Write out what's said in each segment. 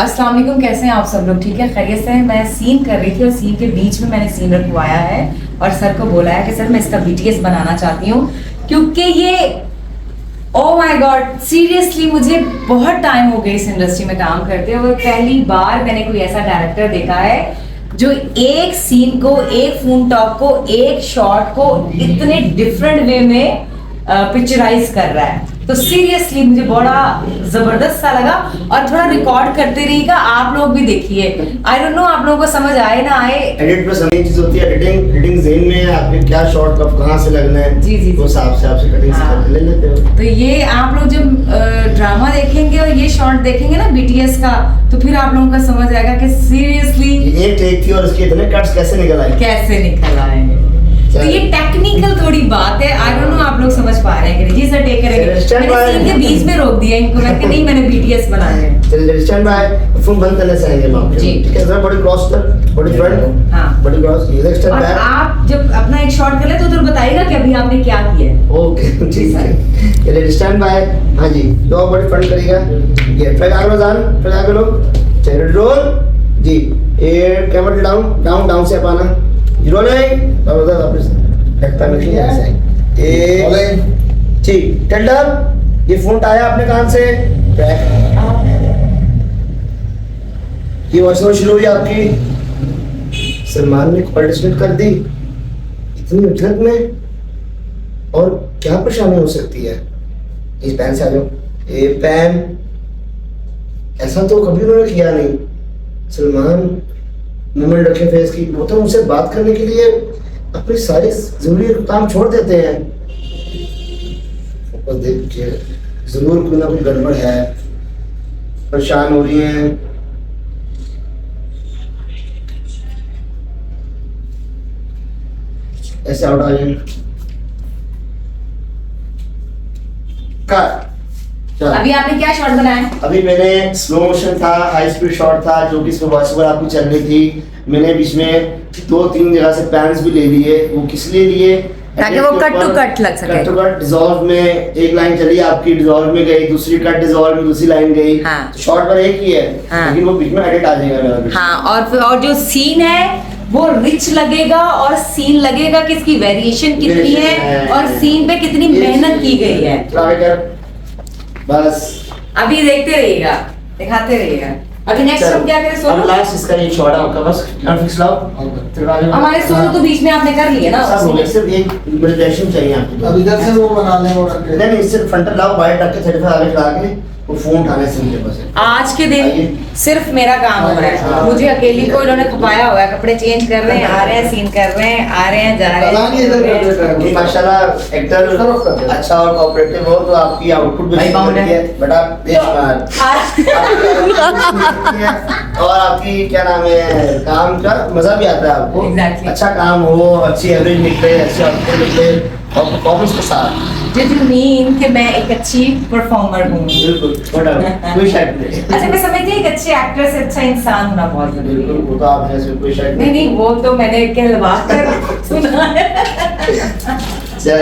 अस्सलाम वालेकुम, कैसे हैं आप सब लोग? ठीक है, खैरियत से हैं। मैं सीन कर रही थी और सीन के बीच में मैंने सीन रखवाया है और सर को बोला है कि सर मैं इसका बीटीएस बनाना चाहती हूँ, क्योंकि ये ओह माय गॉड सीरियसली मुझे बहुत टाइम हो गया इस इंडस्ट्री में काम करते हुए। पहली बार मैंने कोई ऐसा डायरेक्टर देखा है जो एक सीन को, एक फोन टॉक को, एक शॉट को इतने डिफरेंट वे में पिक्चराइज कर रहा है। तो सीरियसली मुझे बड़ा जबरदस्त सा लगा और थोड़ा रिकॉर्ड करते रहिएगा, आप लोग भी देखिए। आई डोंट नो आप लोगों को समझ आए ना आए। एडिट में समझ चीज होती है, एडिटिंग ज़हन में है आपके, क्या शॉट कब कहाँ से लगना है, जी जी, वो हिसाब से आपसे कटिंग से ले लेते हो। तो ये आप लोग जब ड्रामा देखेंगे और ये शॉट देखेंगे ना बीटीएस का, तो फिर आप लोगों को समझ आएगा कि सीरियसली एक टेक थी और उसके इतने कट्स कैसे निकल आए। तो ये टेक्निकल थोड़ी बात है। आई डोंट नो आप लोग समझ पा रहे हैं कि नहीं। जी सर टेक करेंगे। मैंने सीन के बीच में रोक दिया इनको, मैं कि नहीं मैंने बीटीएस बनाना है। चलिए स्टैंड बाय, फोन बंद करने से आएंगे हम जी। ठीक है, जरा बॉडी क्रॉस कर, बॉडी फ्रंट, हां बॉडी क्रॉस, ये स्टैंड और बाय। आप जब अपना एक शॉट कर ले तो उधर बताइएगा कि अभी आपने क्या किया है। ओके ठीक है, चलिए स्टैंड बाय। हां जी, दो बॉडी फ्रंट करिएगा, ये फ्लैग आगे जान, फ्लैग आगे लो, चलिए रोल जी। ये कैमरा डाउन डाउन से पाना रोलिंग, और उधर वापस लगता नहीं है ऐसे। ए ठीक, टेंडर ये फोन आया आपने कान से, ये वॉइस ओवर शुरू हुई आपकी। सलमान ने कॉल डिस्कनेक्ट कर दी इतनी उठक में, और क्या परेशानी हो सकती है। इस पैन से आ जाओ, ये पैन ऐसा तो कभी उन्होंने किया नहीं। सलमान मूवमेंट रखे फेस की, वो तो मुझसे बात करने के लिए अपने सारे जरूरी काम छोड़ देते हैं। और देखिए जरूर कोई ना कोई गड़बड़ है, परेशान हो रही हैं। ऐसे आउट आ जाए। अभी आपने क्या शॉट बनाया? अभी मैंने स्लो मोशन था, हाई स्पीड शॉट था, जो कि इसमें वॉइस ओवर आपकी चल रही थी। मैंने बीच में 2-3 जगह से पैंस भी ले लिए। वो किस लिए लिए? ताकि वो कट टू कट लग सके। कट टू कट डिसॉल्व में एक लाइन चली आपकी, डिसॉल्व में गई, दूसरी कट डिसॉल्व में दूसरी लाइन गई। हाँ। तो शॉट पर एक ही है, हाँ। लेकिन वो बीच में एडिट आ जाएगा मेरा। हाँ, और जो सीन है वो रिच लगेगा और सीन लगेगा कि इसकी वेरिएशन कितनी है और सीन पे कितनी मेहनत की गई है। बस अभी देखते रहिएगा, दिखाते रहिएगा। अभी नेक्स्ट हम क्या करें? सोनू, अब लास्ट इसका ये शॉट है आपका, बस फिक्स लाओ। हमारे सोनू तो बीच में आपने कर लिया ना। सब हो गया, सिर्फ एक मेडिटेशन चाहिए आपको। अब इधर से वो बना लें और नहीं सिर्फ फ्रंट लाओ, वाइड रख के 35 आगे चला के वो फोन उठाने से मुझे बस। आज के दिन सिर्फ मेरा काम हो रहा है, मुझे अकेली को इन्होंने खपाया हुआ है। कपड़े चेंज कर रहे हैं, आ रहे हैं, सीन कर रहे हैं, आ रहे हैं, जा रहे हैं। माशाल्लाह एक्टर अच्छा और कोऑपरेटिव हो तो आपकी आउटपुट भी अच्छी है। बड़ा बेशुमार और आपकी क्या नाम है, काम का मजा भी आता है आपको। अच्छा काम हो, अच्छी एवरेज निकले, अच्छी आउटपुट निकले और परफॉर्मेंस के साथ। Did you mean कि मैं एक अच्छी परफॉर्मर हूँ? बिल्कुल, कोई शक नहीं। अच्छा, मैं समझती हूँ एक अच्छे एक्टर से अच्छा इंसान होना बहुत जरूरी है। बिल्कुल, वो तो आप जैसे कोई शक नहीं नहीं, वो तो मैंने कहलवा कर सुना है। चल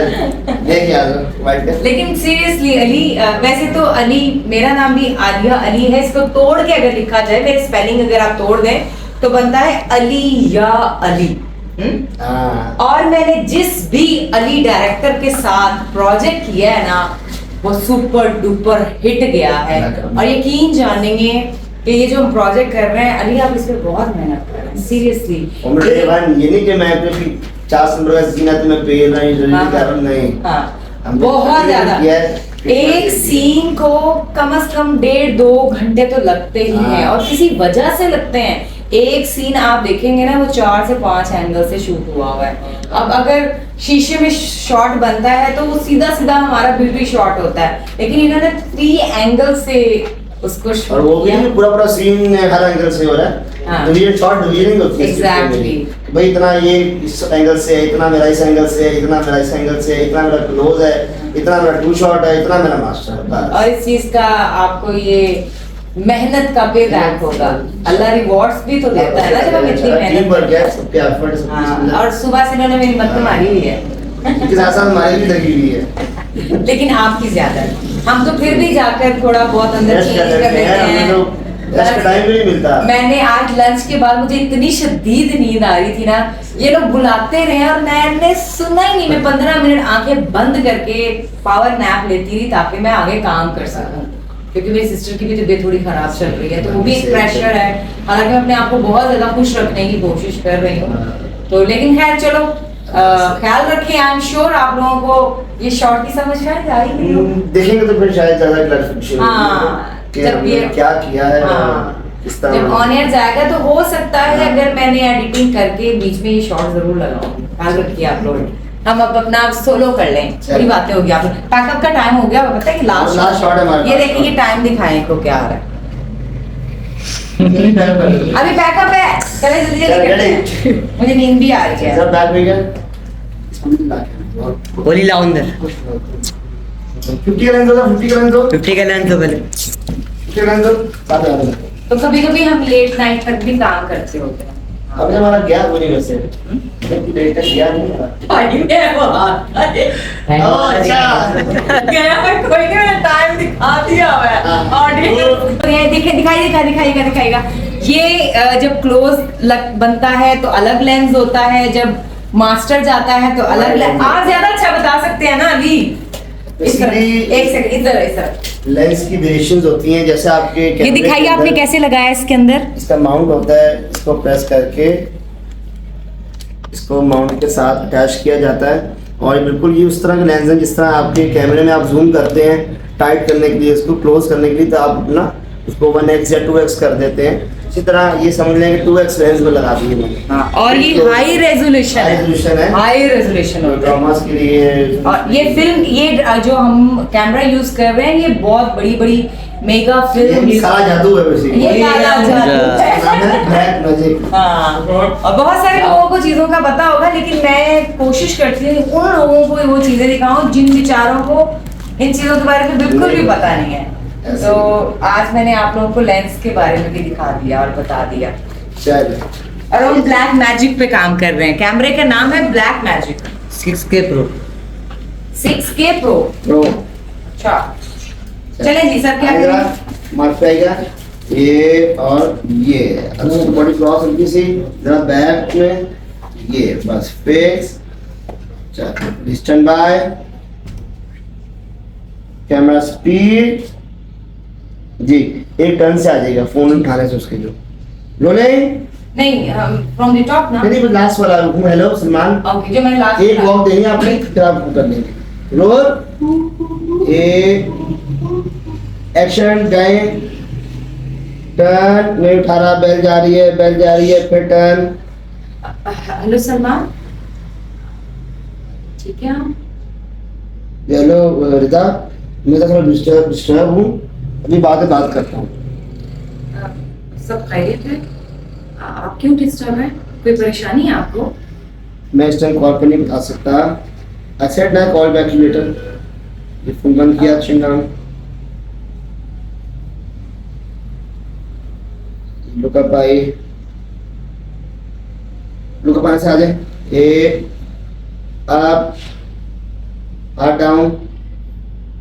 देख यार वाइट कर। लेकिन सीरियसली अली, वैसे तो अली मेरा नाम भी आलिया अली है। इसको तोड़ के अगर लिखा जाए, मेरे स्पेलिंग अगर आप तोड़ दें तो बनता है अली या अली। और मैंने जिस भी अली डायरेक्टर के साथ प्रोजेक्ट किया है ना, वो सुपर डुपर हिट गया है। और यकीन जानेंगे कि ये जो हम प्रोजेक्ट कर रहे हैं, अली आप इस पे बहुत मेहनत कर रहे हैं सीरियसली। ये नहीं कि मैं कोई 50 नंबर का सीन है तो मैं पे नहीं। हाँ, बहुत ज्यादा। एक सीन को कम से कम 1.5-2 घंटे तो लगते ही हैं, और किसी वजह से लगते हैं। एक सीन आप देखेंगे ना, वो 4 से 5 एंगल से शूट हुआ है। अब अगर शीशे में शॉट बनता है तो वो सीधा सीधा हमारा ब्यूटी शॉट होता है, लेकिन इन्होंने 3 एंगल से उसको शूट, और वो भी पूरा सीन हर एंगल से हो रहा है। डिवीजन शॉट डिवीजन होती है एग्जैक्टली। भाई इतना ये इस एंगल से है, इतना मेरा इस एंगल से है, इतना मेरा इस एंगल से है, इतना मेरा क्लोज है, इतना मेरा टू शॉट है, इतना मेरा मास्टर है। और इस चीज का आपको ये मेहनत का पे बैक होगा। अल्लाह रिवॉर्ड्स भी तो देता है ना जब हम इतनी मेहनत करते हैं। सबके एफर्ट सब। और सुबह से इन्होंने मेरी मत मारी हुई है, इसके साथ साथ हमारी भी लगी हुई है, लेकिन आपकी ज्यादा है। हम तो फिर भी जाकर थोड़ा बहुत अंदर चेंज कर देते हैं। रेस्ट का टाइम भी नहीं मिलता। मैंने आज लंच के बाद मुझे इतनी शदीद नींद आ रही थी ना, ये लोग बुलाते रहे और मैंने सुना ही नहीं। मैं 15 मिनट आंखें बंद करके पावर नैप लेती थी ताकि मैं आगे काम कर सकूं, क्योंकि मेरी सिस्टर की भी तबीयत थोड़ी खराब चल रही है, तो वो भी एक प्रेशर है। हालांकि मैं अपने आप को बहुत ज्यादा खुश रखने की कोशिश कर रही हूँ, तो लेकिन खैर चलो, ख्याल रखिए। आई एम श्योर आप लोगों को ये शॉर्ट की समझ शायद आई नहीं हो। देखेंगे तो फिर शायद ज्यादा क्लैरिफिकेशन कि जब हमने ये क्या किया है, किस तरह जब ऑन एयर जाएगा तो हो सकता है अगर मैंने एडिटिंग करके बीच में ये शॉर्ट जरूर लगाऊं। ख्याल रखिए आप लोग। हम अब अपना सोलो कर लें, थोड़ी बातें होगी। आप पैकअप का टाइम हो गया, पता है कि लास्ट शॉट है हमारे ये पास। देखिए, ये टाइम दिखाएं को क्या आ रहा है। अभी अभी बैकअप है, चले जल्दी जल्दी करते हैं। मुझे नींद भी आ रही है। सब बैक में गया गोली लाओ अंदर। 50 का लेंस दो, 50 का लेंस दो, 50 का लेंस दो पहले। 50 का लेंस दो, साथ में आ जाओ। तो कभी कभी हम लेट नाइट तक भी काम करते होते हैं। अभी हमारा गया पूरी वैसे, लेकिन लेट तक गया नहीं हमारा। भाई मैं वो आता है। अच्छा गया मैं कोई नहीं, मैंने टाइम दिखा दिया है। ऑडियंस ये दिखाइएगा। ये जब क्लोज बनता है तो अलग लेंस होता है, जब मास्टर जाता है तो अलग लेंस। आप ज्यादा अच्छा बता सकते हैं ना अभी। इस तरह, एक सेकंड इधर। लेंस की वेरिएशंस होती हैं, जैसे आपके ये कैमरे दिखाइए के आपने अंदर कैसे लगाया इसके अंदर। इसका माउंट होता है, इसको प्रेस करके इसको माउंट के साथ अटैच किया जाता है। और ये बिल्कुल ये उस तरह के लेंस हैं जिस तरह आपके कैमरे में आप जूम करते हैं टाइट करने के लिए, इसको क्लोज करने के लिए, तो आप ना उसको 1x या 2x कर देते हैं। इसी तरह ये समझ लें कि 2x लेंस में लगा दिए मैंने। और ये हाई रेजोल्यूशन है, हाई रेजोल्यूशन होता है। ड्रामास के लिए। और ये फिल्म, ये जो हम कैमरा यूज कर रहे हैं, ये बहुत बड़ी बड़ी मेगा फिल्म। ये काला जादू है बेसिकली। ये काला जादू है। Black magic. हाँ, और बहुत सारे लोगों को चीजों का पता होगा, लेकिन मैं कोशिश करती हूँ उन लोगों को वो चीजें दिखाऊं जिन बेचारों को इन चीजों के बारे में बिल्कुल भी पता नहीं है। तो आज मैंने आप लोगों को लेंस के बारे में भी दिखा दिया और बता दिया। चलिए, और हम ब्लैक मैजिक पे काम कर रहे हैं। कैमरे का नाम है black magic 6K Pro। 6K Pro। Pro अच्छा, चले जी सर, क्या आएगा, करें? मार्क आएगा ये और ये। अच्छा बॉडी क्रॉस हल्की सी जरा बैक में, ये बस फेस। चलो स्टैंड बाय, कैमरा स्पीड जी, एक टर्न से आ जाएगा फोन उठाने से उसके जो रोलिंग नहीं, फ्रॉम द टॉप ना। नहीं, लास्ट वाला रुकूं। हेलो सलमान, ओके, जो मैंने लास्ट एक वॉक देनी है आपने, फिर आप कर लेंगे। Role, a action, time, turn में उठा रहा, बेल जा रही है, फिर टर्न। हेलो सलमान, ठीक है आप? हेलो रिदा, मैं थोड़ा डिस्टर्ब हूँ, अभी बाद में बात करता हूँ। सब खैरियत है? आप क्यों डिस्टर्ब है? कोई परेशानी है आपको? मैं इस टाइम कॉल पर नहीं बता सकता। आई सेड ना कॉल बैक लेटर। ये फोन बंद किया चिंगाम। लुकअप आई, लुकअप आने से आ जाए। ए अप, हाथ डाउन,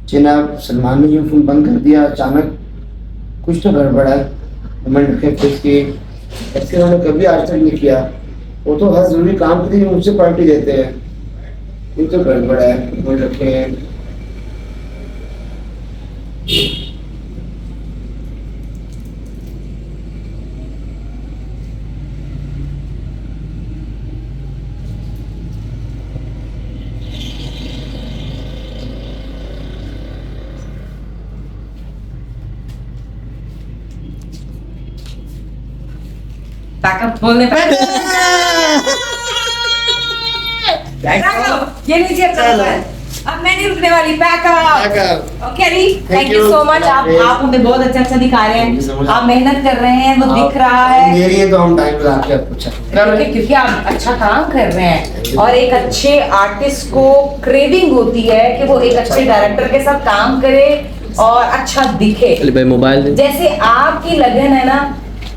चिन अप। सलमान ने ये फोन बंद कर दिया अचानक, कुछ तो गड़बड़ है। कमेंट रखें फिर की, ऐसे उन्होंने कभी आज तक नहीं किया। वो तो हर जरूरी काम के लिए मुझसे पार्टी देते हैं, ये तो गड़बड़ है। कमेंट रखें। बैकअप बोलने पे ये लीजिए अपना चलो। मोबाइल। अब मैं नहीं रुकने वाली। बैकअप। ओके री, thank you you. So much. आप हमें बहुत अच्छा दे रहे Thank you so हैं। much. आप मेहनत कर रहे हैं, वो दिख रहा है। मेरी है तो हम टाइम लगा के आपको अच्छा क्योंकि आप अच्छा काम कर रहे हैं, और एक अच्छे आर्टिस्ट को क्रेविंग होती है कि वो एक अच्छे डायरेक्टर के साथ काम करे और अच्छा दिखे। भाई मोबाइल दे। जैसे आपकी लगन है ना,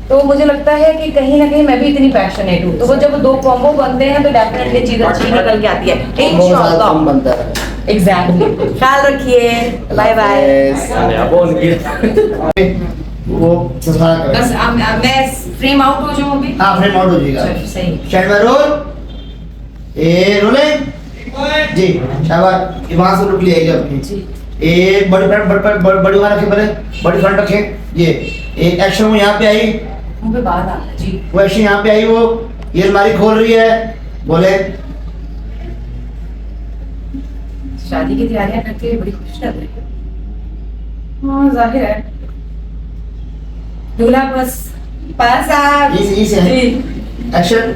तो मुझे लगता है कि कहीं ना कहीं मैं भी इतनी पैशनेट हूँ, तो वो जब दो कॉम्बो बनते हैं तो डेफिनेटली चीज अच्छी निकल के आती है इंशाल्लाह। हम बनता है। एग्जैक्टली। ख्याल रखिए, बाय बाय। वो संसार करें। बस मैं फ्रेम आउट हो जाऊं अभी। हाँ फ्रेम आउट हो जाएगा। चलो, सही। Stand by roll. ए रोलिंग जी। शाबाश। ये वहां से लुक ले आइए अपनी। जी। ए बड़ी बड़ी वहां रखे पहले, बड़ी फ्रंट रखे। ये एक एक्शन वो यहाँ पे आई, मुंह पे बात आ रहा है जी। वो एक्शन यहाँ पे आई, वो ये अलमारी खोल रही है, बोले शादी की तैयारियां करते हुए बड़ी खुश लग रही है। हाँ जाहिर है। दूल्हा बस पास आ। ये से है। एक्शन।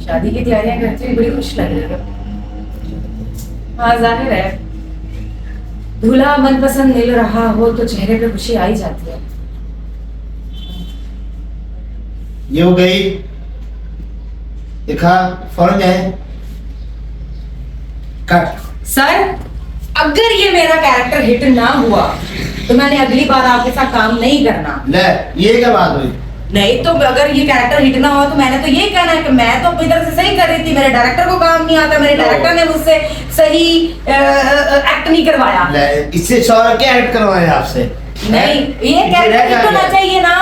शादी की तैयारियां करते हुए बड़ी खुश लग रही है। हाँ जाहिर है। दूल्हा मनपसंद मिल रहा हो तो चेहरे पे खुशी आ ही जाती है। ये हो गई। देखा फौरन जाए। कट। सर अगर ये मेरा कैरेक्टर हिट ना हुआ तो मैंने अगली बार आपके साथ काम नहीं करना। ले ये क्या बात हुई? नहीं तो अगर ये कैरेक्टर हिट ना हो तो मैंने तो यही कहना है कि मैं तो अपनी तरफ से सही कर रही थी, मेरे डायरेक्टर को काम नहीं आता, मेरे डायरेक्टर ने मुझसे सही एक्ट नहीं करवाया। ले इससे शौहर क्या एक्ट करवाए आपसे? नहीं ये कैरेक्टर हिट होना चाहिए ना।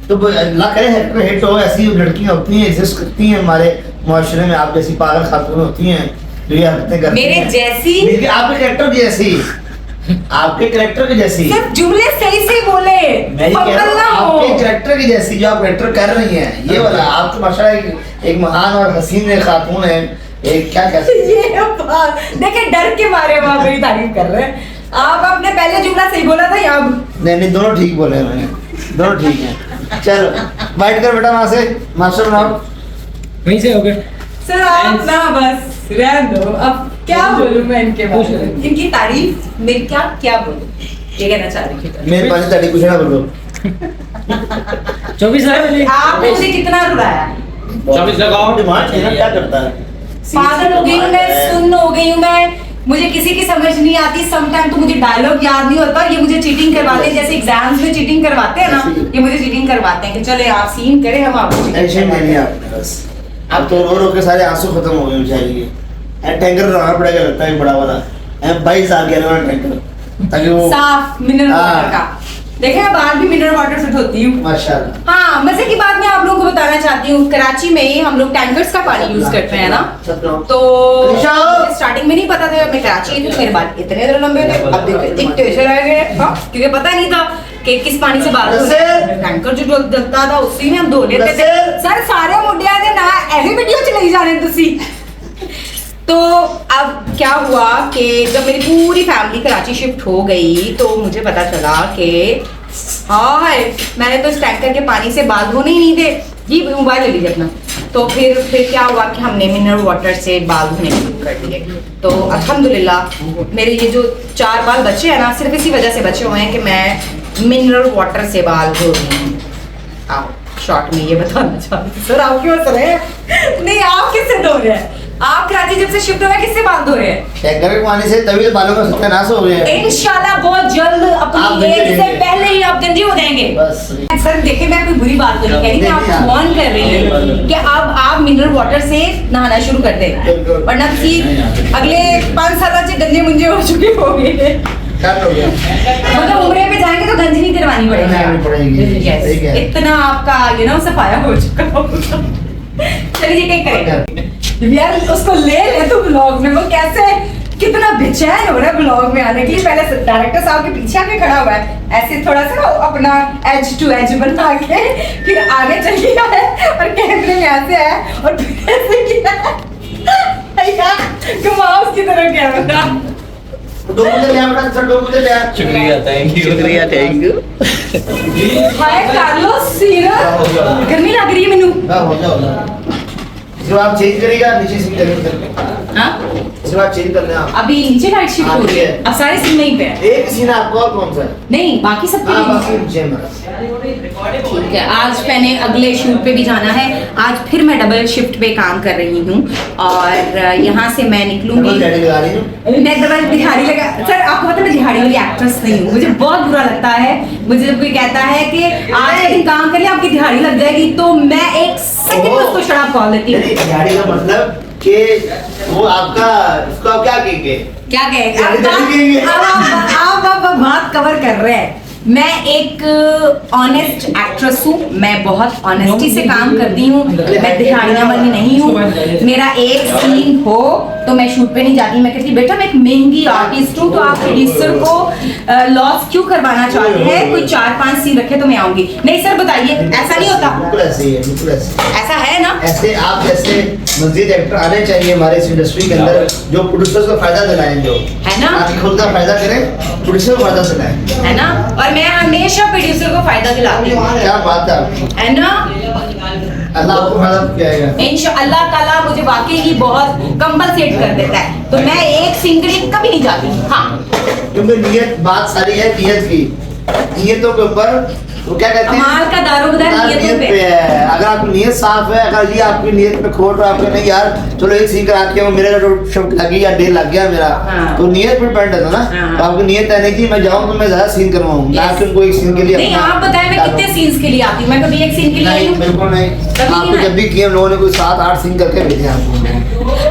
तो अल्लाह करे हिट हो। ऐसी लड़कियां होती हैं, एग्जिस्ट करती हैं हमारे मुआशरे में, आप जैसी पागल खातून होती हैं जो ये हरकतें करती हैं। मेरे जैसी लेकिन आपके कैरेक्टर जैसी, आपके कैरेक्टर की जैसी। सिर्फ जुमले सही से बोले। मैं ये कह रहा हूँ आपके कैरेक्टर की जैसी जो आप कैरेक्टर कर रही हैं, ये वाला। आप तो माशाल्लाह एक महान और हसीन खातून है। एक क्या कह सकते हैं? ये बात देखिए, डर के मारे आप मेरी तारीफ कर रहे हैं। आप अपने पहले जुमला सही बोला था या नहीं दोनों ठीक बोले हैं मैंने, दोनों ठीक हैं। चलो बाइट कर बेटा वहां से, मास्टर बनाओ। वहीं से हो गए। सर आप ना बस रहने दो। अब क्या बोलूं मैं इनके बारे में, इनकी तारीफ में क्या क्या बोलूं, ये कहना चाह रही थी। मेरे पास ताड़ी कुछ ना बोलो। 24 है। आपने मुझे कितना रुलाया। 24 लगाओ। डिमांड है ना, क्या करता है? पागल हो गई हूँ मैं, सुन्न हो गई हूँ मैं। मुझे किसी की समझ नहीं आती। समटाइम तो मुझे डायलॉग याद नहीं होता। ये मुझे चीटिंग करवाते हैं, जैसे एग्जाम्स में चीटिंग करवाते हैं ना, ये मुझे चीटिंग करवाते हैं कि चले आप सीन करें, हम आपको टेंशन नहीं आपने बस। अब तो रो के सारे आंसू खत्म हो गए बेचारी के। टैंकर लगाना पड़ेगा लगता है बड़ा वाला। 22 साल के वाला टैंकर, ताकि वो साफ मिनरल वाटर का। देखे मैं बाहर भी मिनरल वाटर से धोती हूँ। माशाल्लाह। हाँ मजे की बात मैं आप लोगों को बताना चाहती हूँ, कराची में हम लोग टैंकर्स का पानी यूज करते हैं ना, तो स्टार्टिंग में नहीं पता था। मैं कराची थी तो मेरे बाल इतने लंबे थे, अब देखो एक टेंशन रह गए, क्योंकि पता नहीं था कि किस पानी से बाल धोते हैं। टैंकर जो डलता था उसी में हम धो लेते थे। सर सारे मुंडिया ने ना ऐसी वीडियो चलाई जाने तुसी। तो अब क्या हुआ कि जब मेरी पूरी फैमिली कराची शिफ्ट हो गई तो मुझे पता चला कि हाय मैंने तो इस टैंकर के पानी से बाल धोने ही नहीं थे। जी मोबाइल ले लीजिए अपना। तो फिर क्या हुआ कि हमने मिनरल वाटर से बाल धोने शुरू कर दिए। तो अल्हम्दुलिल्लाह मेरे ये जो 4 बाल बचे हैं ना, सिर्फ इसी वजह से बचे हुए हैं कि मैं मिनरल वाटर से बाल धो रही हूँ। आप शॉर्ट में ये बताना चाहती हूँ। सर आप क्यों हंस रहे हैं? नहीं आप किससे धो रहे हैं? आप कराची जब से शिफ्ट हुए किससे बाल धो रहे हैं? टैंकर के पानी से, तभी तो बालों का सत्यानाश हो गया। इंशाल्लाह बहुत जल्द आप अपनी गंजे एज से रहेंगे। पहले ही आप गंजे हो जाएंगे। बस सर देखिए मैं कोई बुरी बात तो नहीं कह रही, मैं आपको वार्न कर रही हूँ कि अब आप मिनरल वाटर से नहाना शुरू कर दें, बिल्कुल। वरना कि अगले 5 साल से गंजे मुंजे हो चुके होंगे। क्या हो गया? मतलब उम्रे पे जाएंगे तो गंजी नहीं करवानी करवानी पड़ेगी। Yes, ठीक है। इतना आपका सफाया हो चुका होगा। चलिए कहीं करें यार, उसको ले ले तो ब्लॉग में। वो कैसे कितना बेचैन हो रहा है ब्लॉग में आने के लिए। पहले डायरेक्टर साहब के पीछे आके खड़ा हुआ है, ऐसे थोड़ा सा ना अपना एज टू एज बना के, फिर आगे चल गया है और कैमरे में ऐसे है और फिर ऐसे किया है घुमाओ की तरह कैमरा। दो मुझे ले बेटा, सर दो मुझे ले। शुक्रिया, थैंक यू। हाय कार्लोस सीरा, गर्मी लग रही है मेनू। हो जाओ। जो आप चेंज करेगा नीचे से करके। हाँ जो आप चेंज कर लेना। अभी नीचे लाइट शिफ्ट हो रही है, अब सारे सीन नहीं पे है। एक सीन आपको और कौन सा है? नहीं बाकी सब हाँ बाकी पे नीचे है। ठीक है। आज मैंने अगले शूट पे भी जाना है। आज फिर मैं डबल शिफ्ट पे काम कर रही हूँ और यहाँ से मैं निकलूंगी। डबल दिहाड़ी लगा रही हूँ। मैं डबल दिहाड़ी लगा। सर आपको पता है मैं दिहाड़ी वाली एक्ट्रेस नहीं हूँ। मुझे बहुत बुरा लगता है मुझे जब कोई कहता है कि आज का दिन काम कर लिया आपकी दिहाड़ी लग जाएगी, तो मैं एक सेकंड में उसको शराब कॉल देती हूँ। दिहाड़ी का मतलब कि वो आपका उसको आप क्या कहेंगे? क्या कहे क्या कहेंगे? आप बात कवर कर रहे हैं। मैं एक ऑनेस्ट एक्ट्रेस हूँ, मैं बहुत ऑनेस्टी से काम करती हूँ, मैं दिहाड़ियाँ वाली नहीं हूँ। मेरा एक सीन हो तो मैं शूट पे नहीं जाती, मैं कहती बेटा मैं एक महंगी आर्टिस्ट हूँ, तो आप प्रोड्यूसर को लॉस क्यों करवाना चाहते हैं, कोई 4-5 सीन रखे तो मैं आऊंगी। नहीं सर बताइए, ऐसा नहीं होता। बिल्कुल ऐसे ही है, बिल्कुल ऐसे। ऐसा है ना? ऐसे आप जैसे मजीद एक्टर आने चाहिए हमारे इस इंडस्ट्री के अंदर, जो प्रोड्यूसर्स को फायदा दिलाएं, जो है ना? आप खुद का फायदा करें, प्रोड्यूसर को फायदा दिलाएं, है ना? और मैं हमेशा प्रोड्यूसर को फायदा दिलाती हूँ, क्या बात है आपकी। है ना? अल्लाह आपको फायदा कियाएगा इंशाअल्लाह ताला मुझे वाकई ही बहुत कंपनसेट कर देता है, तो मैं एक सीन के लिए कभी नहीं जाती। हाँ, क्योंकि नियत बात सारी है नियत की, नियतों के ऊपर वो क्या कहते हैं, अमाल का दारोमदार नियतों पे है। अगर आपकी नियत साफ है, अगर ये आपकी नियत में खोट रहा, आपके नहीं यार चलो एक सीन करा के मेरा जो शब्द लगी या डेढ़ लग गया मेरा, हाँ। तो नियत पर डिपेंड है ना। हाँ। तो आपकी नियत है नहीं कि मैं जाऊँ तो मैं ज्यादा सीन करवाऊँ, ना Yes. कि उनको एक सीन के लिए नहीं, आप बताएं मैं कितने सीन्स के लिए आती हूँ, मैं कभी एक सीन के लिए आई नहीं, हूँ? बिल्कुल नहीं। कभी आपको नहीं जब भी किए हम लोगों ने कोई 7-8 सीन करके भेजे आपको।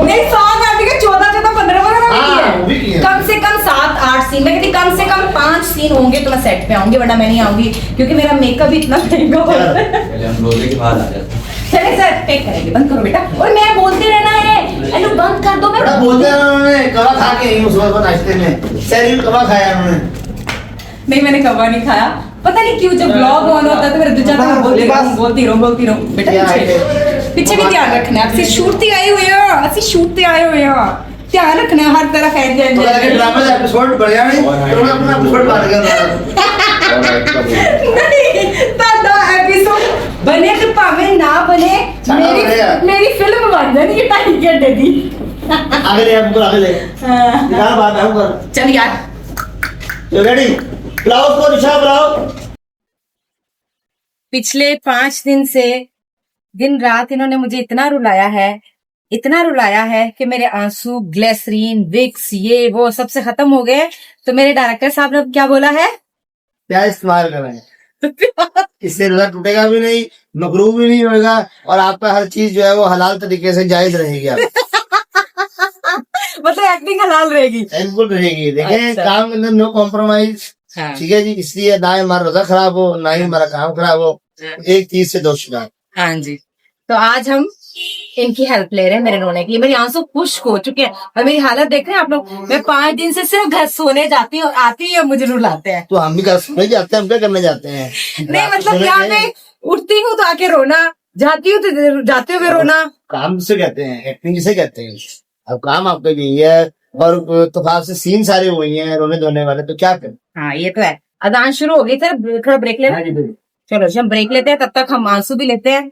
नहीं, 7 आती है, 14-14, 15-15 हाँ, वो भी किए। कम से कम 7-8 सीन, मैं कहती कम से कम 5 सीन होंगे तो मैं सेट पे आऊंगी, वरना मैं नहीं आऊंगी, क्योंकि मेरा मेकअप भी इतना महंगा होता है। पहले हम रोजे के बाद आ जाते हैं। चले सर, टेक करेंगे, बंद करो बेटा। और मैं बोलते रहना है, हेलो बंद कर दो। मैं बड़ा बोलते हैं उन्होंने, कवा खा के नहीं सुबह को नाश्ते में सैरी में कवा खाया उन्होंने। नहीं, मैंने कवा नहीं खाया, पता नहीं क्यों जब ब्लॉग ऑन होता है तो मेरे दिल जाता है बोलती रहूं बेटा। पीछे भी ध्यान रखना है, आपसे शूटते आए हुए हो, असि शूटते आए हुए हो, ध्यान रखना है हर तरफ है। तो लगे ड्रामा का एपिसोड बढ़िया नहीं, तो उन्होंने अपना एपिसोड बांट गया। नहीं, दादा एपिसोड बने तो भावे ना बने, मेरी फिल्म बन जानी है 2.5 घंटे की। आगे ले हमको, आगे ले निकाल बात है हमको। चल यार, तो रेडी, बुलाओ उसको, दिशा बुलाओ। पिछले 5 दिन से दिन रात इन्होंने मुझे इतना रुलाया है कि मेरे आंसू, ग्लिसरीन, विक्स, ये वो सबसे खत्म हो गए। तो मेरे डायरेक्टर साहब ने अब क्या बोला है, क्या इस्तेमाल कर रहे हैं, इससे रिश्ता टूटेगा भी नहीं, मकरू भी नहीं होगा, और आपका हर चीज जो है वो हलाल तरीके से जायज रहेगी। आप मतलब एक्टिंग हलाल रहेगी, बिल्कुल रहेगी। देखें अच्छा। काम के अंदर नो कॉम्प्रोमाइज, हाँ। ठीक है जी। इसलिए ना ही हमारा रोजा खराब हो, ना ही हमारा काम खराब हो, एक चीज से 2 शिकार। हाँ जी। तो आज हम इनकी हेल्प ले रहे हैं मेरे रोने के लिए। मेरी आंसू खुश्क हो चुके हैं और मेरी हालत देख रहे हैं आप लोग। मैं 5 दिन से सिर्फ घर सोने जाती हूँ और आती ही मुझे रुलाते हैं। तो हम भी घर सोने जाते हैं, हम क्या करने जाते हैं? नहीं मतलब क्या, मैं उठती हूँ तो आके रोना, जाती हूँ तो जाते हुए रोना। काम जिसे कहते हैं, एक्टिंग जिसे कहते हैं। अब काम आपका यही है, और तूफान से सीन सारे हुए हैं रोने धोने वाले, तो क्या करें? हाँ ये तो है। अजान शुरू हो गई सर, थोड़ा ब्रेक ले। हाँ जी, बिल्कुल। चलो हम ब्रेक लेते हैं, तब तक हम आंसू भी लेते हैं।